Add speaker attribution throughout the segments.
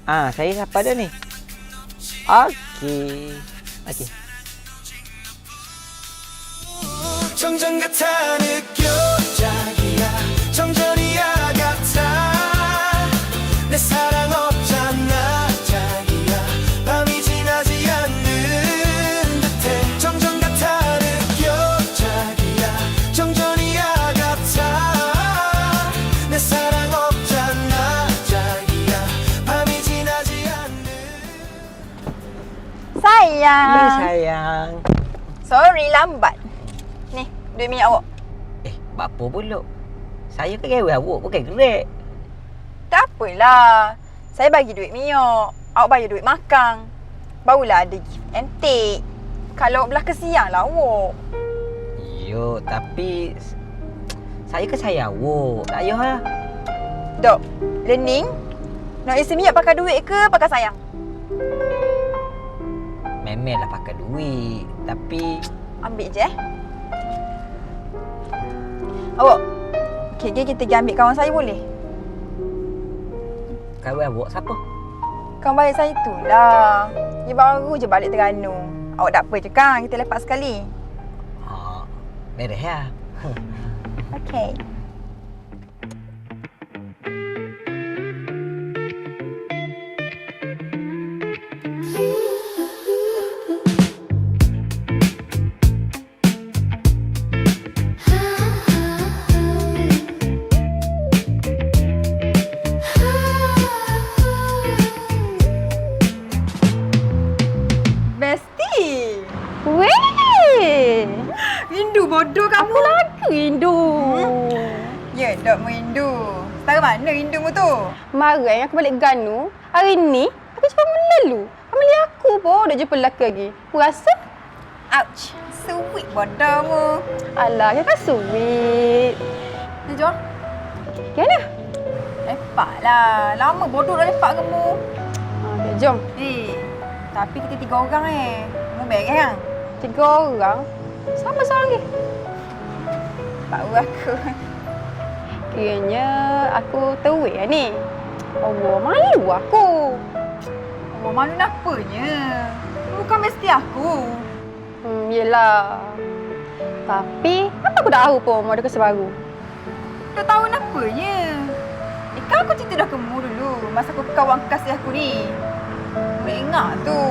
Speaker 1: Saya siapa dah ni? Okey. Okey.
Speaker 2: 정전 같아 느껴 자기야 정전이야 같아 내 사랑 없잖아 자기야 밤이 지나지 않는 듯해 정전 같아 느껴 자기야 정전이야 같아 내 사랑 없잖아 자기야 밤이 지나지 않는
Speaker 1: Ya,
Speaker 3: Sayang.
Speaker 1: sayang.
Speaker 3: Sorry lambat. Ni, duit minyak awak.
Speaker 1: Buat apa pula? Saya kan rewel awak, bukan gerak.
Speaker 3: Tak apalah. Saya bagi duit minyak. Awak bayar duit makan. Barulah ada gift and take. Kalau belah kesian lah awak.
Speaker 1: Yo, tapi saya kan sayang awak. Tak payahlah.
Speaker 3: Dok, learning. Nak isi minyak pakai duit ke pakai sayang?
Speaker 1: Memanglah pakai duit. Tapi
Speaker 3: Ambil je Awak. Okay, kita pergi ambil kawan saya boleh?
Speaker 1: kawan awak siapa?
Speaker 3: Kawan baik saya tu lah. Dia baru je balik Terengganu. Awak tak apa je kan? Kita lepak sekali.
Speaker 1: Beres ya.
Speaker 3: Okay. Besti.
Speaker 4: Weh!
Speaker 3: Rindu bodoh kamu.
Speaker 4: Aku lagi rindu.
Speaker 3: Ya, dok merindu. Setara mana rindumu tu?
Speaker 4: Kemarin aku balik Ganu. Hari ni, aku jumpa malam lalu. Family aku pun dah jumpa lelaki lagi. Aku rasa,
Speaker 3: Ouch. Sweet bodohmu.
Speaker 4: alah, kan sweet.
Speaker 3: Ni jom.
Speaker 4: Gimana?
Speaker 3: Lepak lah. Lama bodoh dah lepak kamu.
Speaker 4: Okay, jom.
Speaker 3: Tapi kita 3 orang Kamu beres kan?
Speaker 4: 3 orang. Sama seorang lagi.
Speaker 3: Baru aku.
Speaker 4: Kiranya aku terwek lah ni. Allah, malu aku.
Speaker 3: Oh, malu napanya? Bukan mesti aku.
Speaker 4: Yelah. Tapi, apa aku dah tahu pun mau ada kisah baru.
Speaker 3: Tak tahu napanya. Kan aku cerita dah kamu dulu. Masa aku kawan kekasih aku ni. Boleh ingat tu.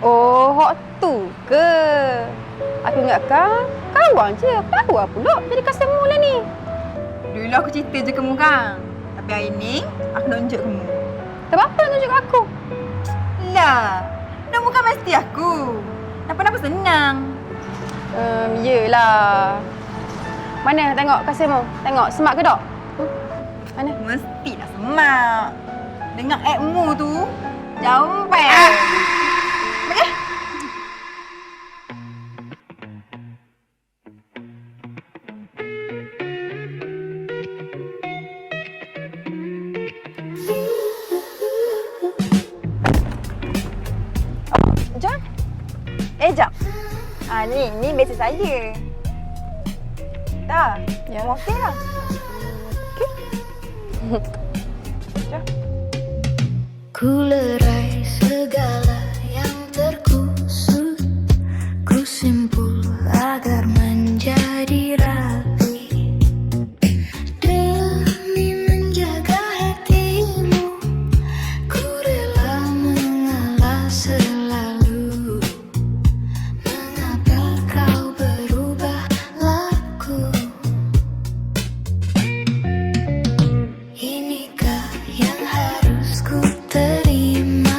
Speaker 4: Oh, hak tu ke? Aku ingatkan kawan je. Aku tahu apa pula jadi customer lah ni.
Speaker 3: Dulu aku cerita je kamu kan. Tapi hari ni, aku nak tunjuk kamu.
Speaker 4: Tak apa-apa tunjuk aku.
Speaker 3: Lah, nak bukan mesti aku. Napa-napa senang.
Speaker 4: Yelah. Mana tengok customer? Tengok smart ke tak? Mana?
Speaker 3: Mestilah semak. Dengar app-mu tu, jompai. Okey? Jom. Jom. Ni biasa saya. Dah.
Speaker 4: Ya.
Speaker 3: Okey lah. Okey. Jom.
Speaker 5: Ku lerai segala yang terkusut, ku simpul agar menjadi rapi. Demi menjaga hatimu, ku rela mengalah selalu. Mengapa kau berubah laku? Inikah yang harus ku terima?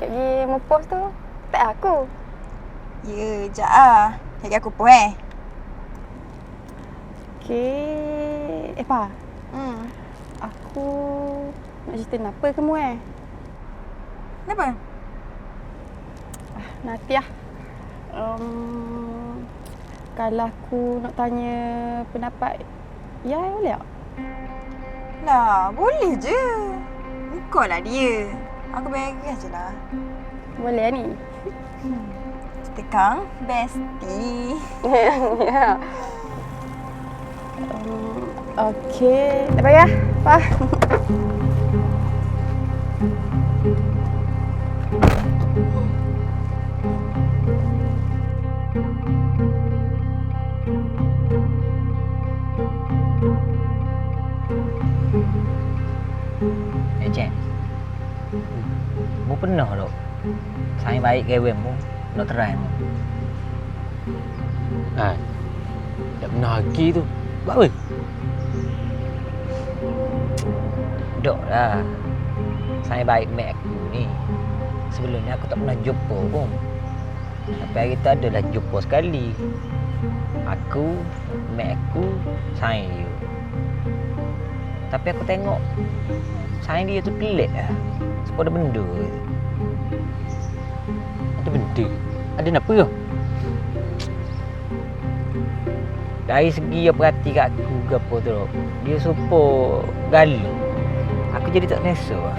Speaker 4: kat pergi mempos tu. Tak aku.
Speaker 3: Ya, jap ah. Cari aku pun
Speaker 4: Okey. Pa. Aku nak cerita kenapa kamu
Speaker 3: Kenapa?
Speaker 4: Nanti lah. Kalau aku nak tanya pendapat Yai boleh tak?
Speaker 3: Lah, boleh je. Kau lah dia. Aku beres je lah.
Speaker 4: Boleh ni?
Speaker 3: Kita kan bestie.
Speaker 4: Ya. Okey. Tak payah. Pa.
Speaker 1: Cik. Mu pernah tak sayang baik kawan mu, nak terai mu?
Speaker 6: Tak pernah lagi tu. Buat apa?
Speaker 1: Dok lah. Sayang baik mak aku ni. Sebelum ni aku tak pernah jumpa pun. Tapi hari tu adalah jumpa sekali. Aku, mak aku, sayang dia. Tapi aku tengok sayang dia tu pelik lah. Sebab ada benda.
Speaker 6: Ada benda? Ada apa kau?
Speaker 1: Dari segi dia perhati kat aku ke apa tu, dia super galau. Aku jadi tak selesa lah.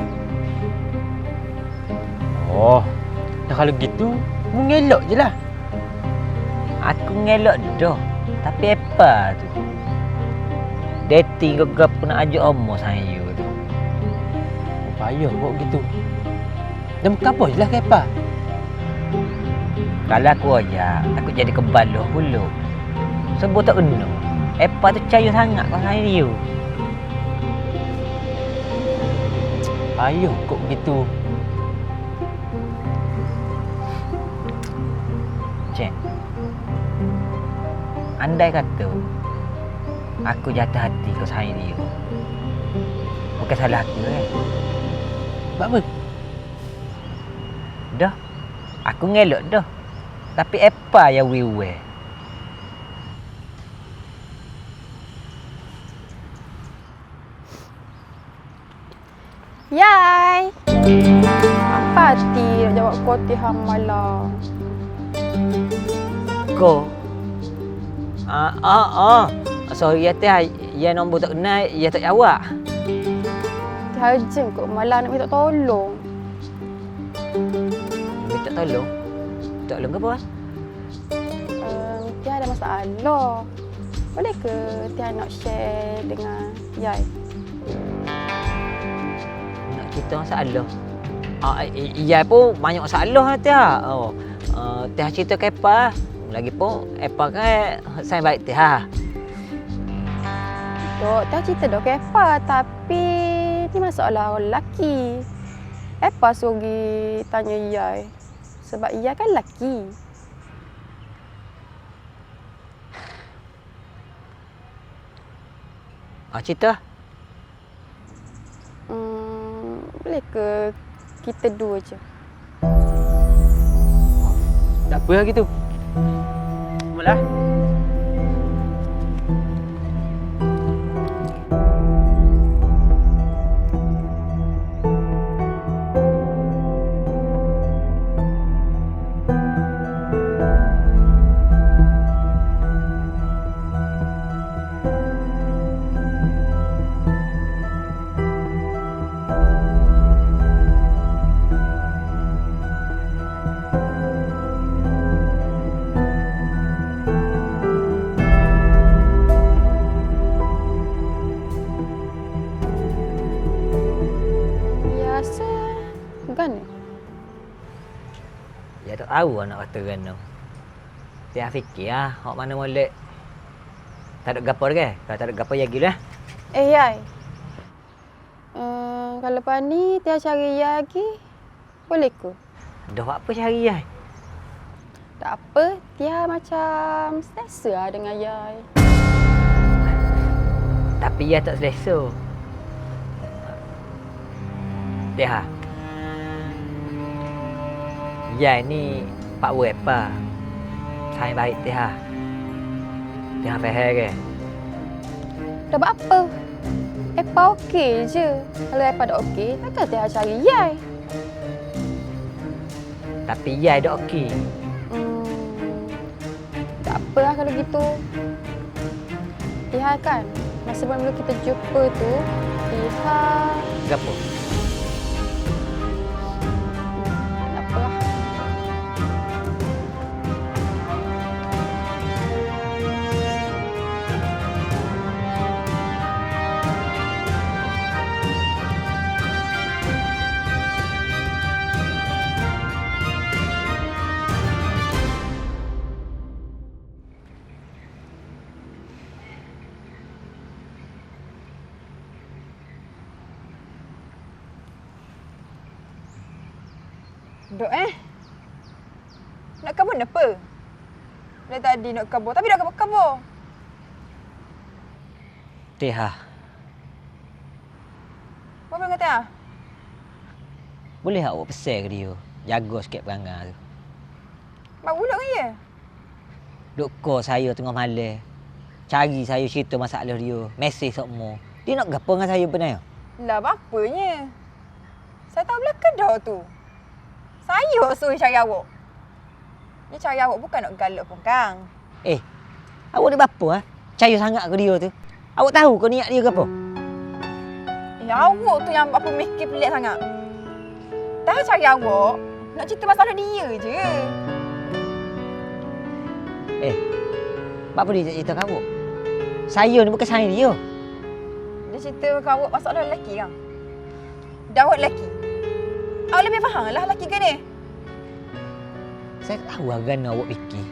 Speaker 6: Oh, dah kalau gitu, mu ngelak je lah.
Speaker 1: Aku ngelak dah. Tapi apa tu? Dating ke apa nak ajak omong saya tu.
Speaker 6: Payah buat gitu. Dan apa je lah kepa.
Speaker 1: Kalau aku ajak, aku jadi kebaloh pula. Sebab tak kena. Epa tu percaya sangat kau saya dia.
Speaker 6: Payah kok begitu.
Speaker 1: Cik. Andai kata aku jatuh hati kau sayang dia. Bukan salah aku
Speaker 6: Buat apa?
Speaker 1: Dah. Aku ngelak dah. Tapi apa yang wiwe?
Speaker 4: Yai. Apa hati nak jawab kau tiham malam?
Speaker 1: Kau? Sorry ya teh, ya nombor tak kenal, ya tak jawab.
Speaker 4: Urgent kot malam nak minta tolong.
Speaker 1: Minta tolong? Tolong ke apa?
Speaker 4: Tia ada masalah. Boleh ke Tia nak share dengan Yai?
Speaker 1: Nak cerita masalah? Ya pun banyak masalah teh. Teh cerita ke apa? Lagi pun apa kan saya baik teh.
Speaker 4: Tok, Tia cerita dah kepa tapi ni masalah orang lelaki. Apa suruh pergi tanya Yai? Sebab Yai kan lelaki.
Speaker 1: Cerita?
Speaker 4: Boleh ke kita dua je?
Speaker 6: Tak apa lah gitu. Malah.
Speaker 4: Kan?
Speaker 1: Ya tak tahu nak kata kan tu. Dia fikir hok mana molek. Tak ada gapo ke? Kalau tak ada gapo ya gilah.
Speaker 4: Yai. Kalau lepas ni Tia cari Yai lagi, boleh ke?
Speaker 1: Dah buat apa cari Yai?
Speaker 4: Tak apa, Tia macam selesa lah dengan Yai.
Speaker 1: Tapi ya tak selesa. Ya ni Pak Wepa. Saya baik Tiha. Tiha faham ke?
Speaker 4: Dah buat apa? Epa okey je. Kalau Epa dah okey, takkan Tiha cari Yai.
Speaker 1: Tapi ya dah okey.
Speaker 4: Tak apalah kalau gitu. Tiha kan, masa sebelum kita jumpa tu, Tiha...
Speaker 1: Gapo?
Speaker 4: Tak apalah.
Speaker 3: Dok nak kabur apa? Dari tadi nak kabur, tapi dah kabur-kabur.
Speaker 1: Tiha,
Speaker 3: Apa yang kata?
Speaker 1: boleh awak pesan ke dia? Jaga sikit perangai tu.
Speaker 3: Bak bulat kan ya?
Speaker 1: Duk call saya tengah malam. Cari saya cerita masalah dia. Mesej semua. Dia nak gapo dengan saya benar?
Speaker 3: Lah bapanya? Saya tahu belakang dah tu. Saya suruh cari awak. Dia cari awak bukan nak galak pun, Kang.
Speaker 1: Awak ni bapa Percaya sangat ke dia tu? Awak tahu ke niat dia ke apa?
Speaker 3: Awak tu yang apa mikir pelik sangat. Dah cari awak, nak cerita masalah dia je.
Speaker 1: Apa dia cerita kat awak? Saya ni bukan saya dia.
Speaker 3: Dia cerita ke awak masalah lelaki, Kang. Dah awak lelaki. Awak lebih faham lah lelaki ke ni.
Speaker 1: Saya tahu agak awak fikir.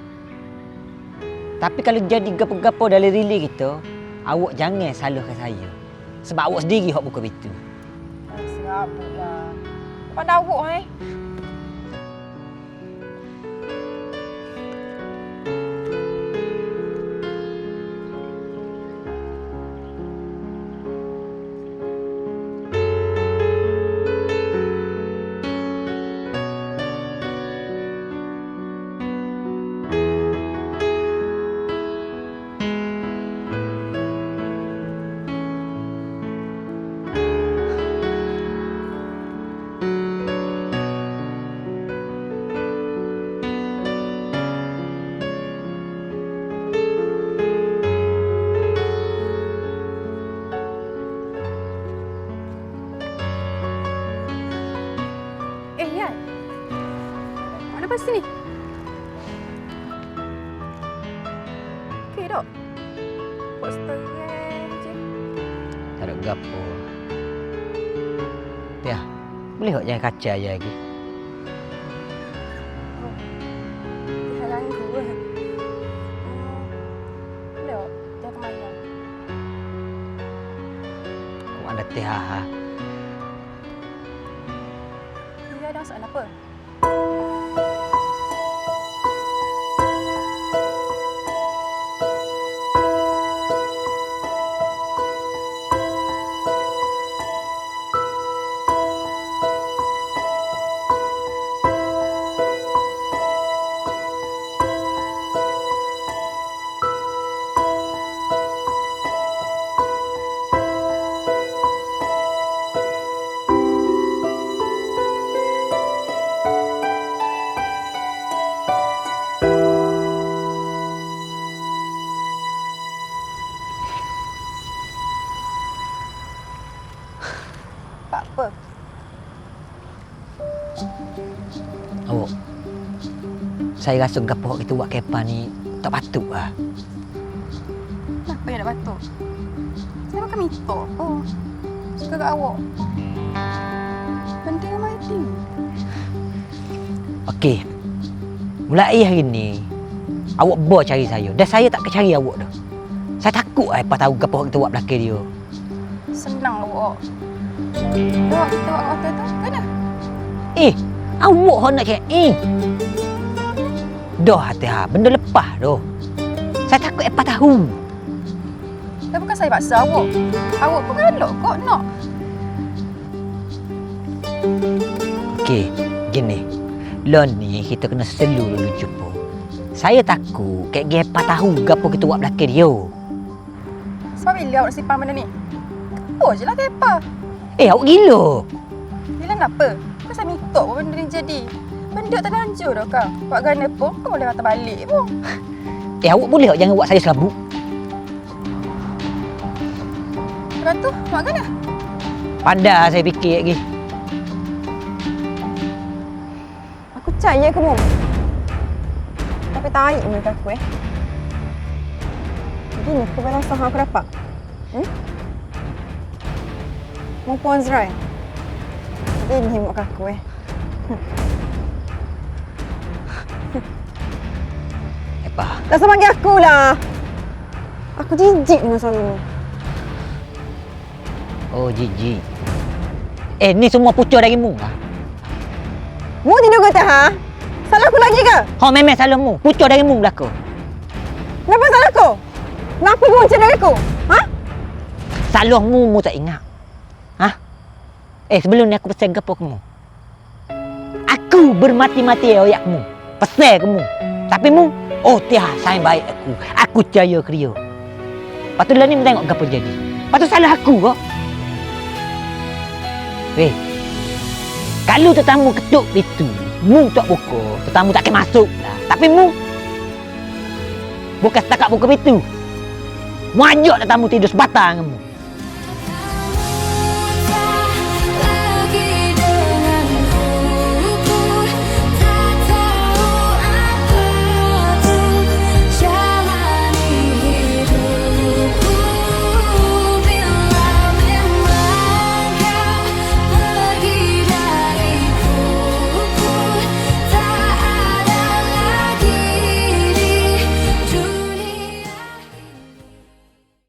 Speaker 1: Tapi kalau jadi gapo-gapo dalam relay kita, awak jangan salahkan saya. Sebab awak sendiri hok buka pintu.
Speaker 3: Serabutlah. Pandai awak
Speaker 4: Yai. Mana pas sini? Okey dok. Buat setengah je.
Speaker 1: Tak ada gapo. Ya, boleh hok jangan kacau je lagi.
Speaker 4: Tiha ganggu ke? Boleh tak? Jangan kemana.
Speaker 1: Awak ada Tiha.
Speaker 4: Dia ada masalah apa?
Speaker 3: tak apa.
Speaker 1: Awak, saya rasa gapo kita buat kepa ni tak patut lah.
Speaker 4: Kenapa yang nak batuk? Saya bukan minta apa. Suka kat awak. Penting sama penting.
Speaker 1: Okey. Mulai hari ni, awak bawa cari saya. Dan saya tak akan cari awak dah. Saya takut apa tahu gapo kita buat belakang dia.
Speaker 4: Senang awak. Awak kita buat kat hotel tu, kena?
Speaker 1: Awak hok nak cakap Dah hati-hati, benda lepas dah. Saya takut apa tahu.
Speaker 4: Dah bukan saya paksa awak. Awak pun galak kok nak.
Speaker 1: Okey, gini. Lon ni kita kena selu dulu jumpa. Saya takut kayak gepa tahu gapo kita buat belakang dia.
Speaker 3: Sebab bila awak nak simpan benda ni? Oh je lah kepa.
Speaker 1: Awak gila.
Speaker 3: Bila nak apa? Kau saya mitok pun benda ni jadi. Benda tak lanjut dah kau. Buat gana pun kau boleh kata balik pun.
Speaker 1: Awak boleh tak jangan buat saya serabut?
Speaker 3: Lepas tu, buat gana?
Speaker 1: Pandai saya fikir lagi.
Speaker 3: Aku percaya kamu. Tapi tarik muka aku Gini aku berasa aku dapat. Mau puan Zrai. Gini muka aku
Speaker 1: Apa?
Speaker 3: Tak usah panggil aku lah. Aku jijik dengan suami ni.
Speaker 1: Oh, jijik. Ni semua pucuk dari mu lah.
Speaker 3: Mu tidur kata ha? Salah aku lagi ke?
Speaker 1: Memang salah mu. Pucuk dari mu belaka.
Speaker 3: Kenapa salah aku? Kenapa kau macam dari aku? Ha?
Speaker 1: Salah mu tak ingat. Sebelum ni aku pesan ke apa kamu? Aku bermati-mati ayat kamu. Pesan kamu. Tapi mu, saya baik aku. Aku percaya ke dia. Lepas tu lah ni mu tengok apa jadi. Lepas tu salah aku kok. Kalau tetamu ketuk pintu, mu tak buka, tetamu tak akan masuk lah. Tapi mu, bukan setakat buka pintu. Mu ajak tetamu tidur sebatang kamu.